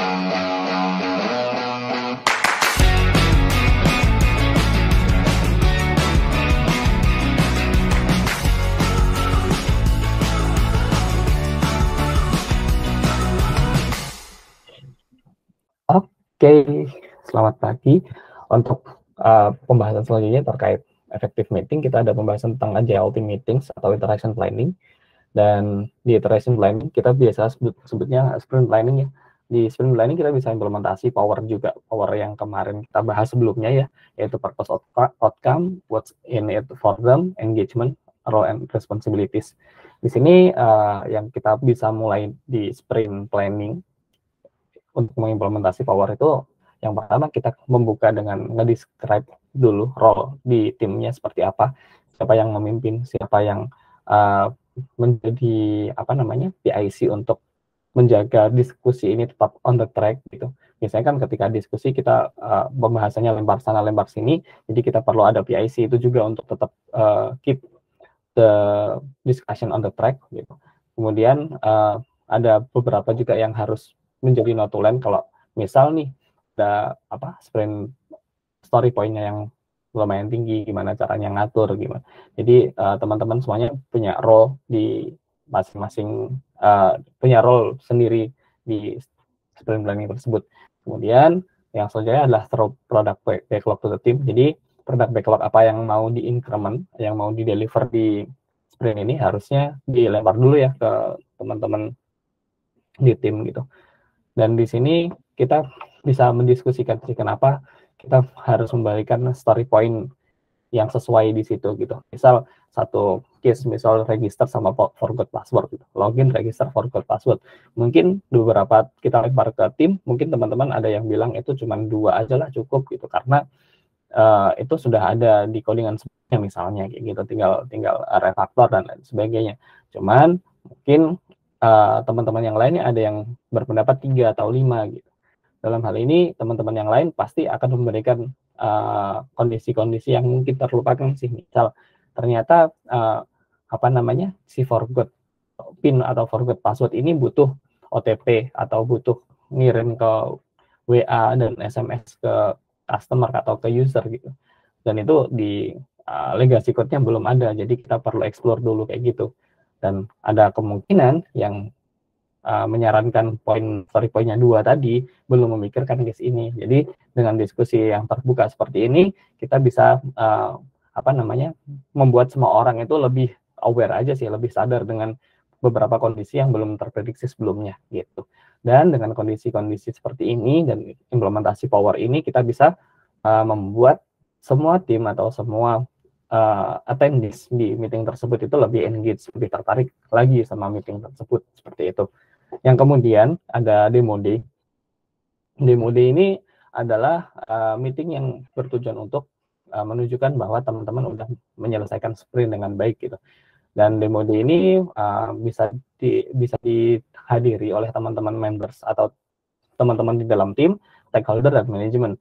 Oke, selamat pagi. Untuk pembahasan selanjutnya terkait effective meeting, kita ada pembahasan tentang agile team meetings atau interaction planning. Dan di interaction planning kita biasa sebutnya sprint planning ya. Di sprint planning kita bisa implementasi power juga, power yang kemarin kita bahas sebelumnya ya, yaitu purpose outcome, what's in it for them, engagement, role and responsibilities. Di sini yang kita bisa mulai di sprint planning untuk mengimplementasi power itu, yang pertama kita membuka dengan nge-describe dulu role di timnya seperti apa, siapa yang memimpin, siapa yang menjadi PIC untuk menjaga diskusi ini tetap on the track gitu. Misalnya kan ketika diskusi kita pembahasannya lempar sana lempar sini, jadi kita perlu ada PIC itu juga untuk tetap keep the discussion on the track gitu. Kemudian ada beberapa juga yang harus menjadi notulen. Kalau misal nih ada sprint story point-nya yang lumayan tinggi, gimana caranya ngatur gimana. Jadi teman-teman semuanya punya role di masing-masing, punya role sendiri di sprint planning tersebut. Kemudian yang selanjutnya adalah product backlog to the team. Jadi product backlog apa yang mau di-increment, yang mau di-deliver di sprint ini harusnya dilempar dulu ya ke teman-teman di tim gitu. Dan di sini kita bisa mendiskusikan kenapa kita harus memberikan story point yang sesuai di situ gitu. Misal satu case, misal register sama forgot password gitu. Login, register, forgot password. Mungkin beberapa kita lempar ke tim, mungkin teman-teman ada yang bilang itu cuma 2 aja lah cukup gitu, karena itu sudah ada di codingan sebelumnya misalnya kayak gitu, tinggal refaktor dan lain sebagainya. Cuman mungkin teman-teman yang lainnya ada yang berpendapat 3 atau 5 gitu. Dalam hal ini teman-teman yang lain pasti akan memberikan kondisi-kondisi yang mungkin terlupakan sih. Misal ternyata si forgot PIN atau forgot password ini butuh OTP atau butuh ngirim ke WA dan SMS ke customer atau ke user gitu. Dan itu di legacy code-nya belum ada, jadi kita perlu explore dulu kayak gitu. Dan ada kemungkinan yang menyarankan story point-nya 2 tadi belum memikirkan case ini. Jadi dengan diskusi yang terbuka seperti ini, kita bisa membuat semua orang itu lebih aware aja sih, lebih sadar dengan beberapa kondisi yang belum terprediksi sebelumnya gitu. Dan dengan kondisi-kondisi seperti ini dan implementasi power ini, kita bisa membuat semua tim atau semua attendees di meeting tersebut itu lebih engage, lebih tertarik lagi sama meeting tersebut, seperti itu. Yang kemudian ada demo day. Demo day ini adalah meeting yang bertujuan untuk menunjukkan bahwa teman-teman udah menyelesaikan sprint dengan baik gitu. Dan demo day ini bisa dihadiri oleh teman-teman members atau teman-teman di dalam tim, stakeholder dan manajemen.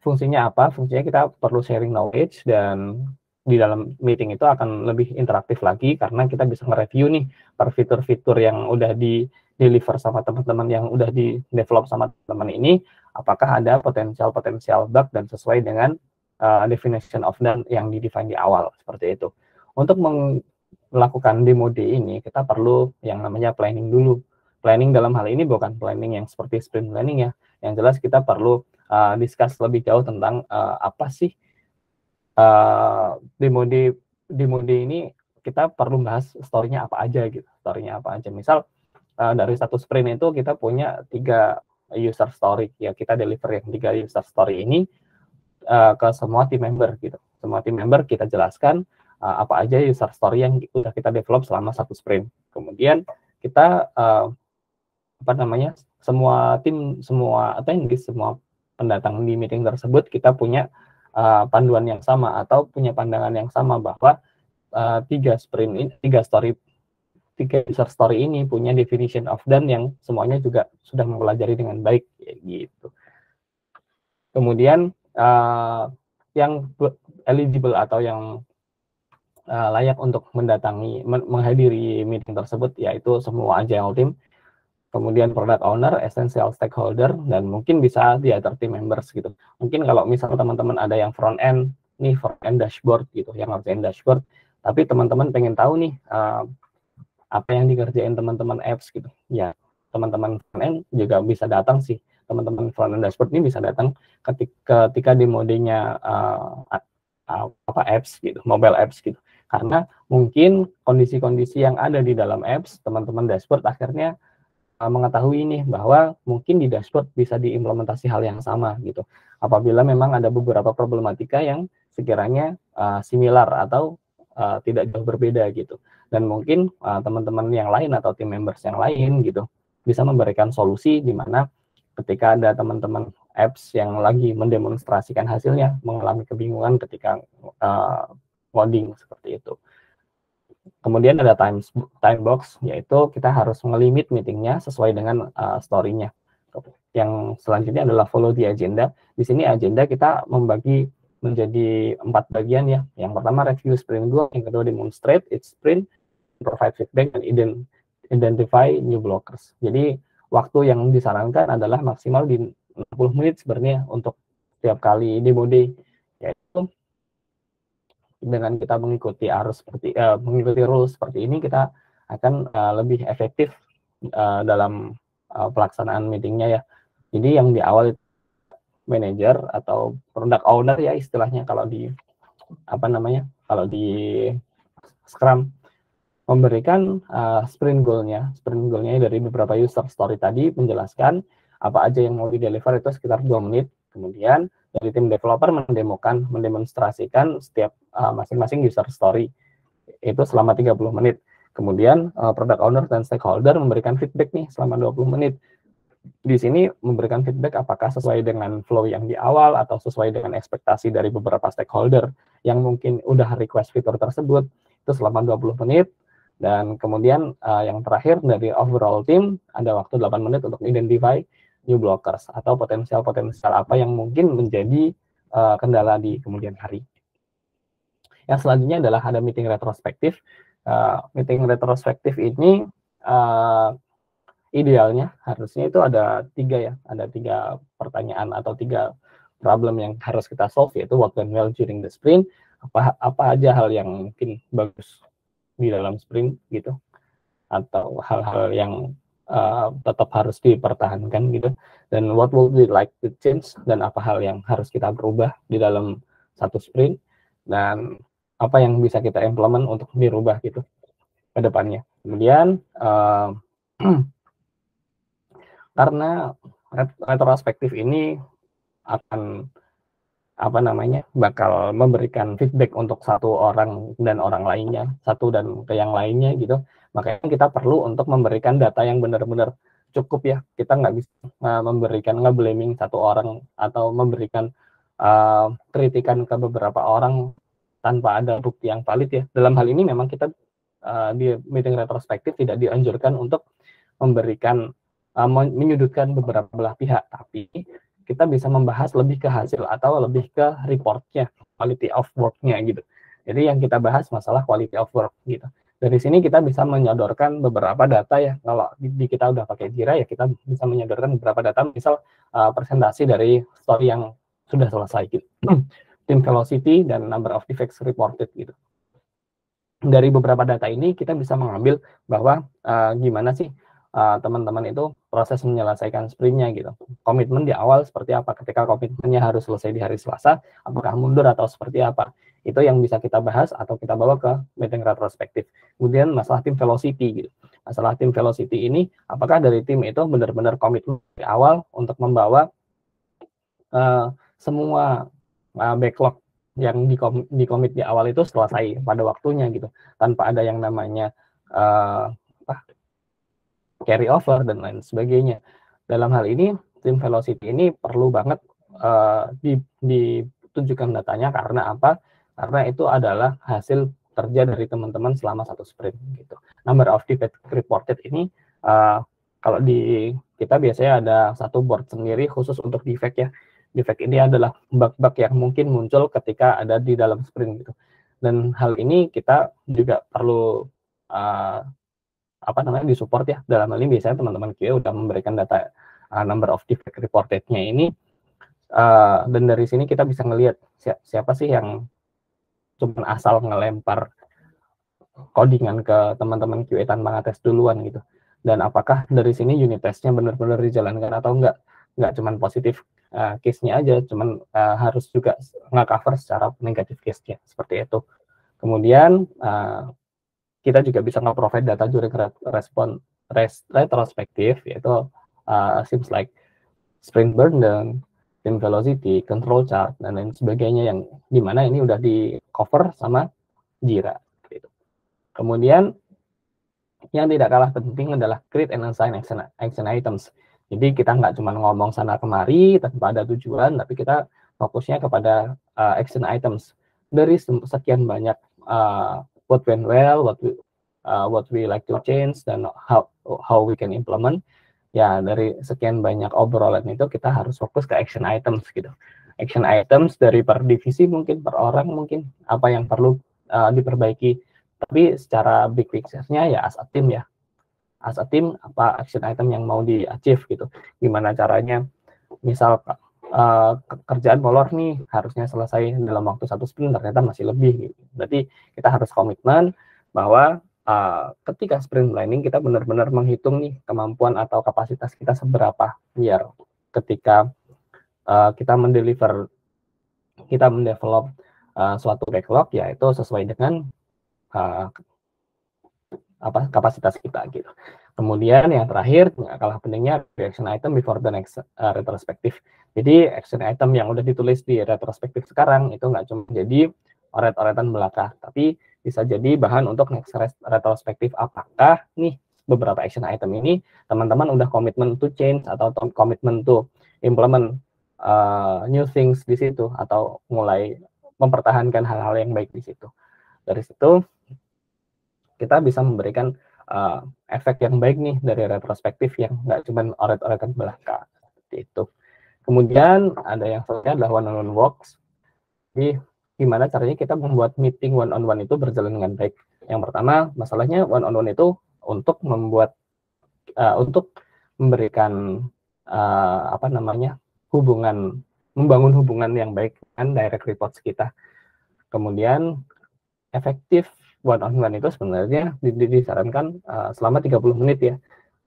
Fungsinya apa? Fungsinya kita perlu sharing knowledge, dan di dalam meeting itu akan lebih interaktif lagi karena kita bisa nge-review nih per fitur-fitur yang udah di-deliver sama teman-teman, yang udah di-develop sama teman ini, apakah ada potensial bug dan sesuai dengan definition of done yang di-define di awal, seperti itu. Untuk melakukan demo day ini, kita perlu yang namanya planning dulu. Planning dalam hal ini bukan planning yang seperti sprint planning ya. Yang jelas kita perlu discuss lebih jauh tentang apa sih demo day ini. Kita perlu bahas story-nya apa aja gitu. Story-nya apa aja. Misal dari satu sprint itu kita punya 3 user story. Ya kita deliver yang 3 user story ini ke semua team member gitu. Semua team member kita jelaskan apa aja user story yang sudah kita develop selama satu sprint. Kemudian kita semua tim, semua attendees, semua pendatang di meeting tersebut, kita punya panduan yang sama atau punya pandangan yang sama bahwa 3 user story ini punya definition of done yang semuanya juga sudah mempelajari dengan baik gitu. Kemudian yang eligible atau yang layak untuk menghadiri meeting tersebut yaitu semua agile team. kemudian product owner, essential stakeholder, dan mungkin bisa di other team members gitu. Mungkin kalau misal teman-teman ada yang front end nih, front end dashboard gitu, yang ngerjain dashboard, tapi teman-teman pengen tahu nih apa yang dikerjain teman-teman apps gitu. Ya, teman-teman front end juga bisa datang sih. Teman-teman front end dashboard ini bisa datang ketika di modenya apa apps gitu, mobile apps gitu. Karena mungkin kondisi-kondisi yang ada di dalam apps, teman-teman dashboard akhirnya mengetahui nih bahwa mungkin di dashboard bisa diimplementasi hal yang sama gitu. Apabila memang ada beberapa problematika yang sekiranya similar atau tidak jauh berbeda gitu. Dan mungkin teman-teman yang lain atau tim members yang lain gitu bisa memberikan solusi di mana ketika ada teman-teman apps yang lagi mendemonstrasikan hasilnya mengalami kebingungan ketika coding seperti itu. Kemudian ada time box, yaitu kita harus ngelimit meetingnya sesuai dengan story-nya. Yang selanjutnya adalah follow the agenda. Di sini agenda kita membagi menjadi 4 bagian ya. Yang pertama review sprint 2, yang kedua demonstrate each sprint, provide feedback, dan identify new blockers. Jadi waktu yang disarankan adalah maksimal di 60 menit sebenarnya untuk setiap kali demo day, yaitu dengan kita mengikuti mengikuti rules seperti ini, kita akan lebih efektif dalam pelaksanaan meetingnya ya. Jadi yang di awal manager atau product owner ya istilahnya kalau di kalau di Scrum memberikan sprint goal-nya dari beberapa user story tadi, menjelaskan apa aja yang mau di deliver itu sekitar 2 menit. Kemudian dari tim developer mendemonstrasikan setiap masing-masing user story itu selama 30 menit. Kemudian product owner dan stakeholder memberikan feedback nih selama 20 menit. Di sini memberikan feedback apakah sesuai dengan flow yang di awal atau sesuai dengan ekspektasi dari beberapa stakeholder yang mungkin udah request fitur tersebut, itu selama 20 menit. Dan kemudian yang terakhir dari overall team ada waktu 8 menit untuk identify new blockers atau potensial apa yang mungkin menjadi kendala di kemudian hari. Yang selanjutnya adalah ada meeting retrospektif. Meeting retrospektif ini idealnya harusnya itu ada 3 pertanyaan atau 3 problem yang harus kita solve, yaitu what went well during the sprint, apa aja hal yang mungkin bagus di dalam sprint gitu, atau hal-hal yang tetap harus dipertahankan gitu, dan what would we like to change, dan apa hal yang harus kita berubah di dalam satu sprint, dan apa yang bisa kita implement untuk dirubah gitu ke depannya. Kemudian karena retrospektif ini akan bakal memberikan feedback untuk satu orang dan orang lainnya, satu dan ke yang lainnya gitu. Makanya kita perlu untuk memberikan data yang benar-benar cukup ya. Kita nggak bisa memberikan nge-blaming satu orang atau memberikan kritikan ke beberapa orang tanpa ada bukti yang valid ya. Dalam hal ini memang kita di meeting retrospektif tidak dianjurkan untuk memberikan menyudutkan beberapa belah pihak, tapi kita bisa membahas lebih ke hasil atau lebih ke reportnya, quality of work-nya gitu. Jadi yang kita bahas masalah quality of work gitu. Dari sini kita bisa menyodorkan beberapa data ya. Kalau kita udah pakai Jira ya, kita bisa menyodorkan beberapa data, misal presentasi dari story yang sudah selesai gitu. Team velocity dan number of defects reported gitu. Dari beberapa data ini kita bisa mengambil bahwa gimana sih teman-teman itu proses menyelesaikan sprintnya gitu. Komitmen di awal seperti apa, ketika komitmennya harus selesai di hari Selasa, apakah mundur atau seperti apa. Itu yang bisa kita bahas atau kita bawa ke meeting retrospektif. Kemudian masalah tim velocity gitu. Masalah tim velocity ini, apakah dari tim itu benar-benar komitmen di awal untuk membawa semua backlog yang dikomit di awal itu selesai pada waktunya gitu, tanpa ada yang namanya carry over dan lain sebagainya. Dalam hal ini tim velocity ini perlu banget ditunjukkan datanya. Karena apa? Karena itu adalah hasil kerja dari teman-teman selama satu sprint gitu. Number of defect reported ini kalau di kita biasanya ada satu board sendiri khusus untuk defect ya. Defect ini adalah bug-bug yang mungkin muncul ketika ada di dalam sprint gitu. Dan hal ini kita juga perlu disupport ya. Dalam hal ini biasanya teman-teman QA udah memberikan data number of defect reported-nya ini, dan dari sini kita bisa ngelihat siapa sih yang cuma asal ngelempar codingan ke teman-teman QA tanpa ngetes duluan gitu. Dan apakah dari sini unit testnya benar-benar dijalankan atau nggak cuman positif case-nya aja, cuman harus juga nge-cover secara negatif case-nya, seperti itu. Kemudian kita juga bisa nge-provide data during retrospektif, yaitu seems like sprint burn down, team velocity, control chart, dan lain sebagainya, yang dimana ini udah di cover sama Jira. Gitu. Kemudian yang tidak kalah penting adalah create and assign action items. Jadi kita nggak cuma ngomong sana kemari tanpa ada tujuan, tapi kita fokusnya kepada action items. Dari sekian banyak what went well, what we like to change, dan how we can implement. Ya, dari sekian banyak obrolan itu kita harus fokus ke action items gitu. Action items dari per divisi mungkin, per orang mungkin, apa yang perlu diperbaiki. Tapi secara big picture-nya ya as a team ya. As a team, apa action item yang mau di-achieve gitu. Gimana caranya, misal kerjaan molor nih harusnya selesai dalam waktu 1 sprint, ternyata masih lebih gitu. Berarti kita harus komitmen bahwa ketika sprint planning kita benar-benar menghitung nih kemampuan atau kapasitas kita seberapa, biar ketika kita mendevelop suatu backlog, yaitu sesuai dengan kapasitas kita gitu. Kemudian yang terakhir, nggak kalah pentingnya, action item before the next retrospective. Jadi action item yang udah ditulis di retrospektif sekarang itu nggak cuma jadi oret-oretan belaka, tapi bisa jadi bahan untuk next retrospektif. Apakah nih beberapa action item ini teman-teman udah komitmen to change atau komitmen to implement new things di situ, atau mulai mempertahankan hal-hal yang baik di situ. Dari situ kita bisa memberikan efek yang baik nih dari retrospektif yang nggak cuma oret-oretan belaka, seperti itu. Kemudian ada yang selanjutnya adalah one-on-one walks. Jadi gimana caranya kita membuat meeting one-on-one itu berjalan dengan baik. Yang pertama, masalahnya one-on-one itu untuk memberikan membangun hubungan yang baik dengan direct reports kita. Kemudian efektif one-on-one itu sebenarnya disarankan selama 30 menit ya.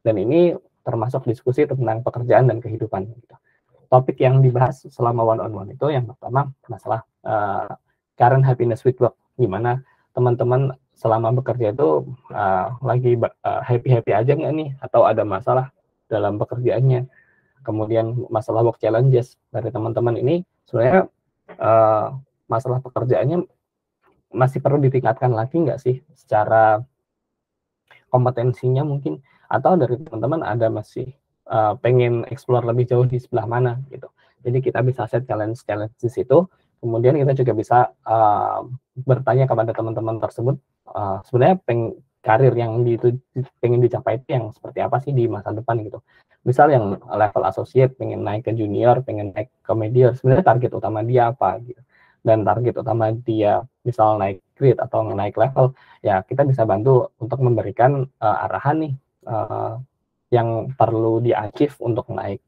Dan ini termasuk diskusi tentang pekerjaan dan kehidupan. Gitu. Topik yang dibahas selama one-on-one itu yang pertama masalah current happiness with work. Gimana teman-teman selama bekerja itu lagi happy-happy aja nggak nih? Atau ada masalah dalam pekerjaannya? Kemudian masalah work challenges dari teman-teman ini sebenarnya masalah pekerjaannya masih perlu ditingkatkan lagi nggak sih secara kompetensinya mungkin, atau dari teman-teman ada masih pengen explore lebih jauh di sebelah mana gitu. Jadi kita bisa set challenge di situ, kemudian kita juga bisa bertanya kepada teman-teman tersebut sebenarnya karir yang pengen dicapai itu yang seperti apa sih di masa depan gitu. Misal yang level associate pengen naik ke junior, pengen naik ke medior, sebenarnya target utama dia apa gitu. Dan target utama dia misal naik grade atau naik level, ya kita bisa bantu untuk memberikan arahan nih yang perlu di-achieve untuk naik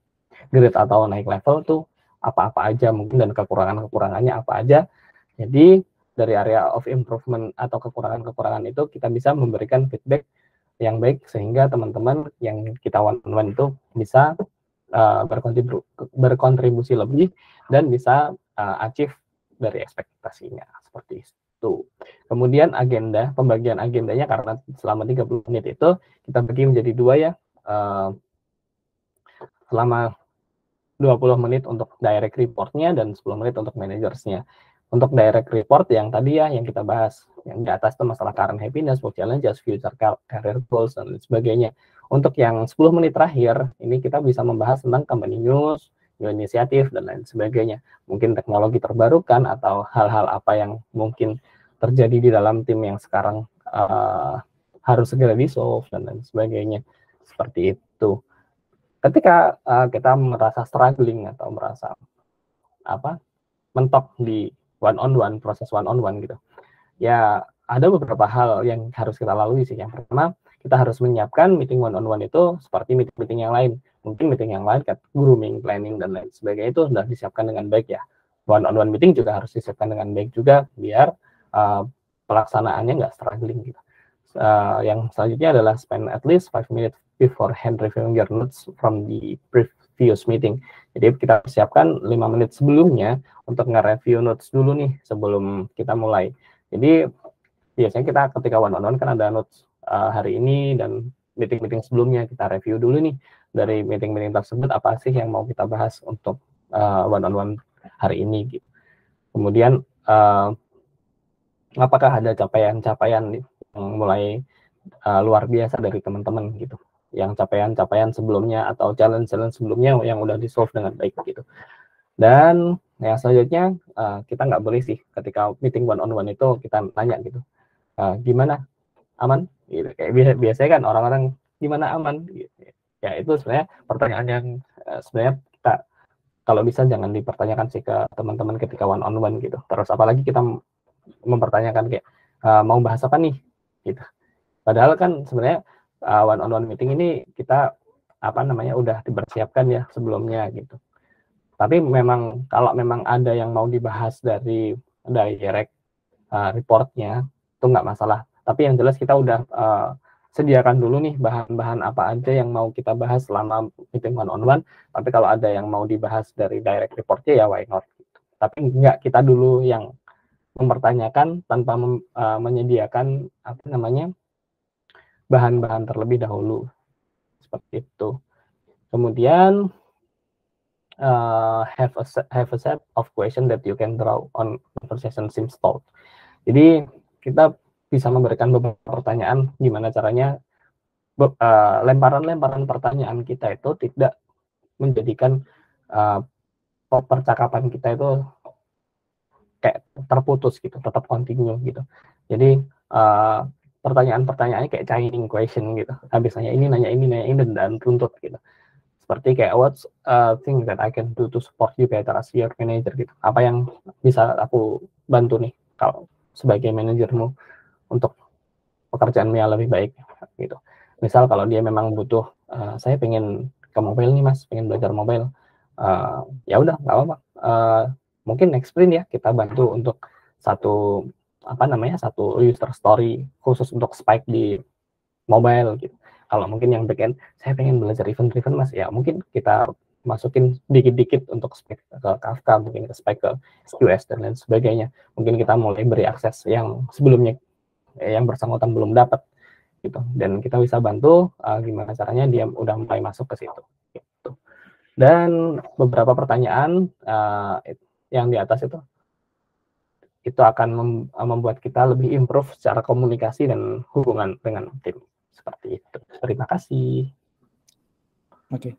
grade atau naik level tuh apa-apa aja mungkin, dan kekurangannya apa aja. Jadi dari area of improvement atau kekurangan-kekurangan itu kita bisa memberikan feedback yang baik sehingga teman-teman yang kita one-on-one itu bisa berkontribusi lebih dan bisa achieve dari ekspektasinya, seperti itu. Kemudian pembagian agendanya, karena selama 30 menit itu kita bagi menjadi 2 ya. Selama 20 menit untuk direct report-nya dan 10 menit untuk managers-nya. Untuk direct report yang tadi ya, yang kita bahas, yang di atas itu masalah current happiness, work challenges, future career goals, dan lain sebagainya. Untuk yang 10 menit terakhir, ini kita bisa membahas tentang company news, new inisiatif, dan lain sebagainya. Mungkin teknologi terbarukan atau hal-hal apa yang mungkin terjadi di dalam tim yang sekarang harus segera di-solve, dan lain sebagainya. Seperti itu. Ketika kita merasa struggling atau merasa mentok di proses one on one gitu, ya ada beberapa hal yang harus kita lalui sih. Yang pertama, kita harus menyiapkan meeting one-on-one itu seperti meeting-meeting yang lain. Mungkin meeting yang lain kayak grooming, planning, dan lain sebagainya itu sudah disiapkan dengan baik ya. One-on-one meeting juga harus disiapkan dengan baik juga biar pelaksanaannya nggak struggling gitu. Yang selanjutnya adalah spend at least 5 minutes beforehand reviewing your notes from the previous meeting. Jadi kita siapkan 5 menit sebelumnya untuk nge-review notes dulu nih sebelum kita mulai. Jadi biasanya kita ketika one-on-one kan ada notes hari ini dan meeting-meeting sebelumnya, kita review dulu nih dari meeting-meeting tersebut apa sih yang mau kita bahas untuk one-on-one hari ini gitu. Kemudian apakah ada capaian-capaian yang mulai luar biasa dari teman-teman gitu, yang capaian-capaian sebelumnya atau challenge-challenge sebelumnya yang udah di-solve dengan baik gitu. Dan yang selanjutnya kita nggak boleh sih ketika meeting one-on-one itu kita tanya gitu, gimana, aman? Gitu. Kayak biasanya kan orang-orang gimana aman? Gitu. Ya itu sebenarnya pertanyaan yang sebenarnya kita kalau bisa jangan dipertanyakan sih ke teman-teman ketika one-on-one gitu. Terus apalagi kita mempertanyakan kayak mau bahas apa nih? Gitu. Padahal kan sebenarnya one-on-one meeting ini kita udah dipersiapkan ya sebelumnya gitu. Tapi memang kalau memang ada yang mau dibahas dari direct reportnya itu nggak masalah. Tapi yang jelas kita udah sediakan dulu nih bahan-bahan apa aja yang mau kita bahas selama meeting one-on-one. Tapi kalau ada yang mau dibahas dari direct reportnya ya why not. Gitu. Tapi nggak kita dulu yang mempertanyakan tanpa menyediakan bahan-bahan terlebih dahulu seperti itu. Kemudian have a set of question that you can draw on conversation seems stalled. Jadi kita bisa memberikan beberapa pertanyaan gimana caranya lemparan-lemparan pertanyaan kita itu tidak menjadikan percakapan kita itu kayak terputus gitu, tetap continue gitu. Jadi pertanyaan-pertanyaannya kayak chaining question gitu. Habis nanya ini dan tuntut gitu. Seperti kayak what's thing that I can do to support you better as your manager gitu. Apa yang bisa aku bantu nih kalau sebagai manajermu untuk pekerjaanmu yang lebih baik gitu. Misal kalau dia memang butuh saya pengen ke mobile nih mas, pengen belajar mobile. Ya udah nggak apa-apa. Mungkin next sprint ya kita bantu untuk satu user story khusus untuk Spike di mobile gitu. Kalau mungkin yang backend saya pengen belajar event-driven mas, ya mungkin kita masukin dikit-dikit untuk Spike ke Kafka, mungkin ke Spike ke SQS dan lain sebagainya. Mungkin kita mulai beri akses yang sebelumnya yang bersangkutan belum dapat gitu. Dan kita bisa bantu gimana caranya dia udah mulai masuk ke situ. Gitu. Dan beberapa pertanyaan yang di atas itu akan membuat kita lebih improve secara komunikasi dan hubungan dengan tim. Seperti itu. Terima kasih. Oke.